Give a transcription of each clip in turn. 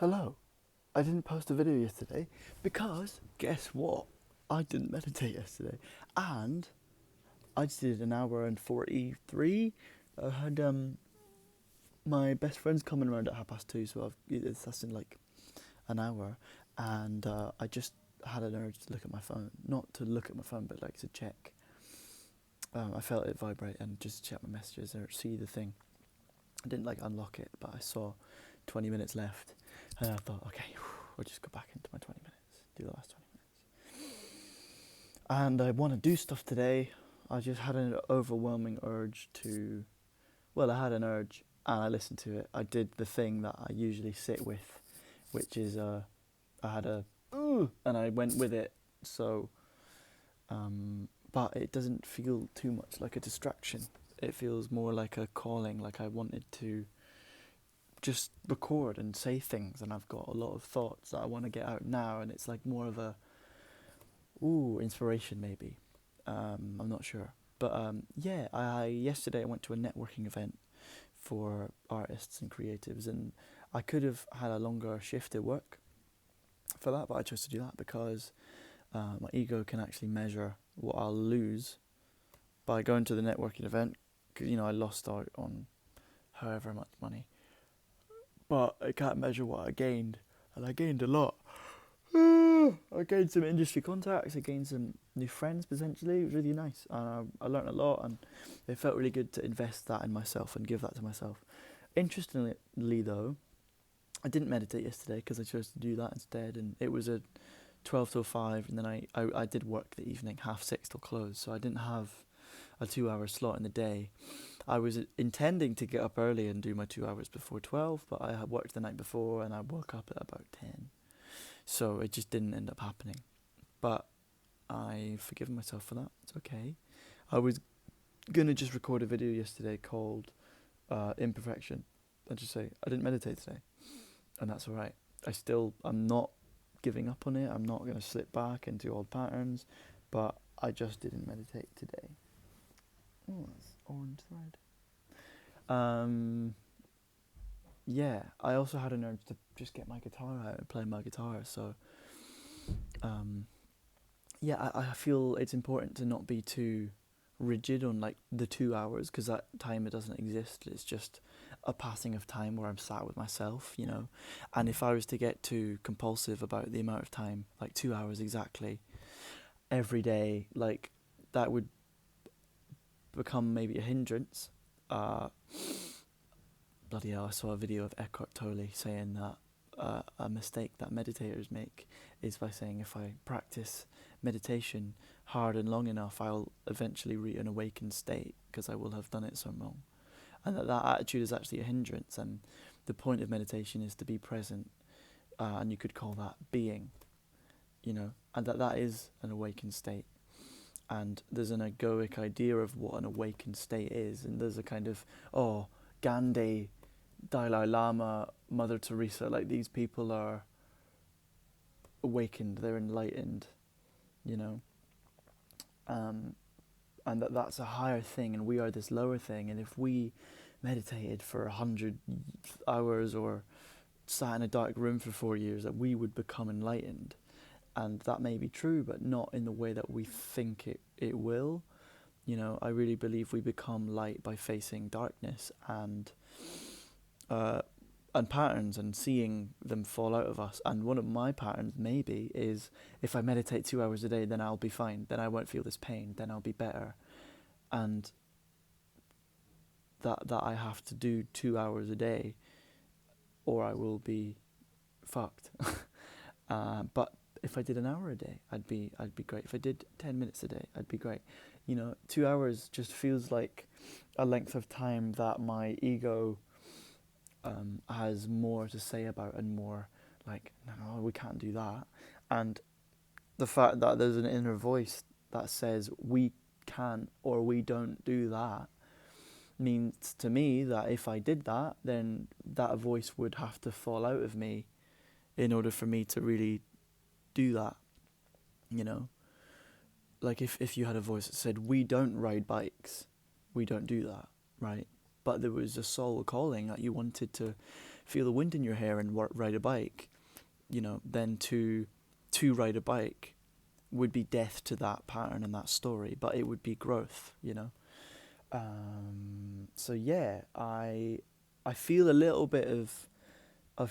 Hello. I didn't post a video yesterday because guess what? I didn't meditate yesterday, and I just did an hour and 43. I had my best friend's coming around at 2:30, so that's in like an hour, and I just had an urge to look at my phone, not to look at my phone, but like to check. I felt it vibrate and just check my messages or see the thing. I didn't like unlock it, but I saw 20 minutes left, and I thought, okay, I'll just go back into my 20 minutes, do the last 20 minutes. And I want to do stuff today. I just had an overwhelming urge to, well, I had an urge and I listened to it. I did the thing that I usually sit with, which is I had a, ooh, and I went with it. So, but it doesn't feel too much like a distraction. It feels more like a calling, like I wanted to just record and say things, and I've got a lot of thoughts that I want to get out now, and it's like more of a inspiration maybe. I'm not sure, but yeah. I yesterday I went to a networking event for artists and creatives, and I could have had a longer shift at work for that, but I chose to do that because my ego can actually measure what I'll lose by going to the networking event, because I lost out on however much money, but I can't measure what I gained, and I gained a lot. I gained some industry contacts, I gained some new friends potentially. It was really nice, and I learned a lot, and it felt really good to invest that in myself and give that to myself. Interestingly though, I didn't meditate yesterday because I chose to do that instead, and it was a 12 till 5, and then I did work the evening, 6:30 till close, so I didn't have a 2 hour slot in the day. I was intending to get up early and do my 2 hours before 12, but I had worked the night before and I woke up at about 10. So it just didn't end up happening. But I've forgiven myself for that. It's okay. I was going to just record a video yesterday called Imperfection. And just say, I didn't meditate today. And that's alright. I'm not giving up on it. I'm not going to slip back into old patterns. But I just didn't meditate today. Oh, that's orange thread. Yeah, I also had an urge to just get my guitar out and play my guitar. So, yeah, I feel it's important to not be too rigid on like the 2 hours, because that time, it doesn't exist. It's just a passing of time where I'm sat with myself, And if I was to get too compulsive about the amount of time, like 2 hours exactly, every day, like that would become maybe a hindrance. Bloody hell, I saw a video of Eckhart Tolle saying that a mistake that meditators make is by saying, if I practice meditation hard and long enough, I'll eventually reach an awakened state because I will have done it so long. And that attitude is actually a hindrance, and the point of meditation is to be present, and you could call that being, and that is an awakened state. And there's an egoic idea of what an awakened state is, and there's a kind of, Gandhi, Dalai Lama, Mother Teresa, like these people are awakened, they're enlightened, and that's a higher thing, and we are this lower thing. And if we meditated for 100 hours or sat in a dark room for 4 years, that we would become enlightened. And that may be true, but not in the way that we think it will. I really believe we become light by facing darkness and patterns and seeing them fall out of us. And one of my patterns maybe is, if I meditate 2 hours a day, then I'll be fine. Then I won't feel this pain. Then I'll be better. And that I have to do 2 hours a day, or I will be fucked. But if I did an hour a day, I'd be great. If I did 10 minutes a day, I'd be great. 2 hours just feels like a length of time that my ego has more to say about, and more like, no, we can't do that. And the fact that there's an inner voice that says we can't or we don't do that means to me that if I did that, then that voice would have to fall out of me in order for me to really do that. Like if you had a voice that said, we don't ride bikes, we don't do that, right? But there was a soul calling that you wanted to feel the wind in your hair and ride a bike, then to ride a bike would be death to that pattern and that story, but it would be growth. So yeah, I feel a little bit of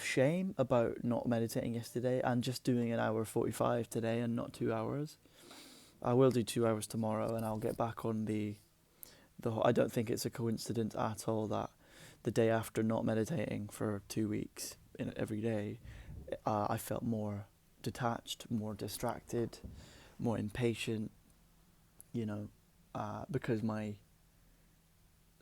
shame about not meditating yesterday and just doing an hour 45 today and not 2 hours. I will do 2 hours tomorrow, and I'll get back on the. I don't think it's a coincidence at all that the day after not meditating for 2 weeks every day, I felt more detached, more distracted, more impatient.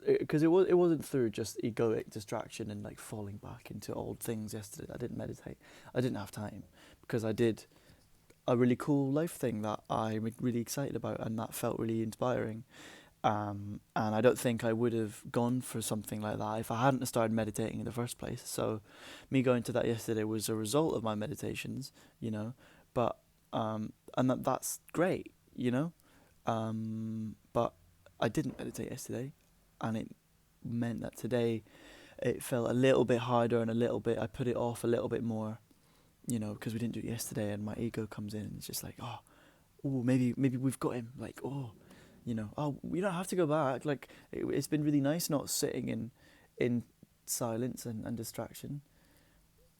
Because it wasn't through just egoic distraction and like falling back into old things yesterday. I didn't meditate. I didn't have time because I did a really cool life thing that I'm really excited about, and that felt really inspiring. And I don't think I would have gone for something like that if I hadn't started meditating in the first place. So me going to that yesterday was a result of my meditations, but and that's great, but I didn't meditate yesterday, and it meant that today it felt a little bit harder and I put it off a little bit more, because we didn't do it yesterday, and my ego comes in and it's just like, oh, maybe we've got him, like, oh, we don't have to go back. Like, it's been really nice not sitting in silence and distraction,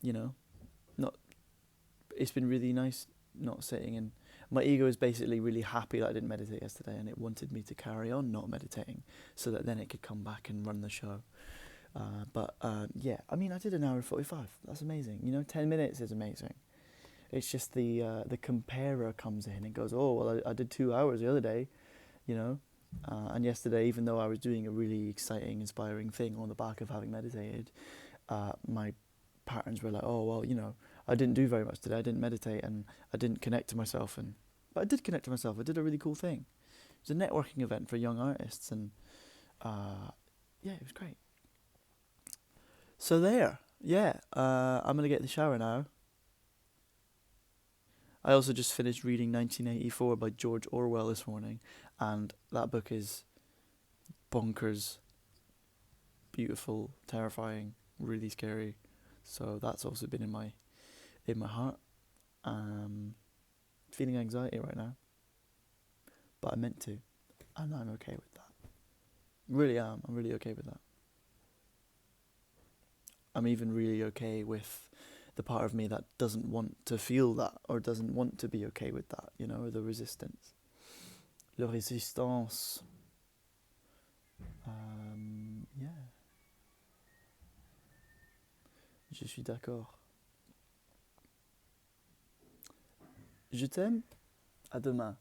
not, it's been really nice not sitting in, my ego is basically really happy that I didn't meditate yesterday, and it wanted me to carry on not meditating so that then it could come back and run the show. Yeah, I mean, I did an hour 45. That's amazing. 10 minutes is amazing. It's just the comparer comes in and goes, oh, well, I did 2 hours the other day, and yesterday, even though I was doing a really exciting, inspiring thing on the back of having meditated, my patterns were like, oh, well, I didn't do very much today. I didn't meditate, and I didn't connect to myself. But I did connect to myself. I did a really cool thing. It was a networking event for young artists, and yeah, it was great. So there, yeah, I'm going to get in the shower now. I also just finished reading 1984 by George Orwell this morning, and that book is bonkers, beautiful, terrifying, really scary. So that's also been in my heart. Feeling anxiety right now, but I meant to, and I'm okay with that. Really am. I'm really okay with that. I'm even really okay with the part of me that doesn't want to feel that, or doesn't want to be okay with that, the resistance. Le résistance. Yeah. Je suis d'accord. Je t'aime. À demain.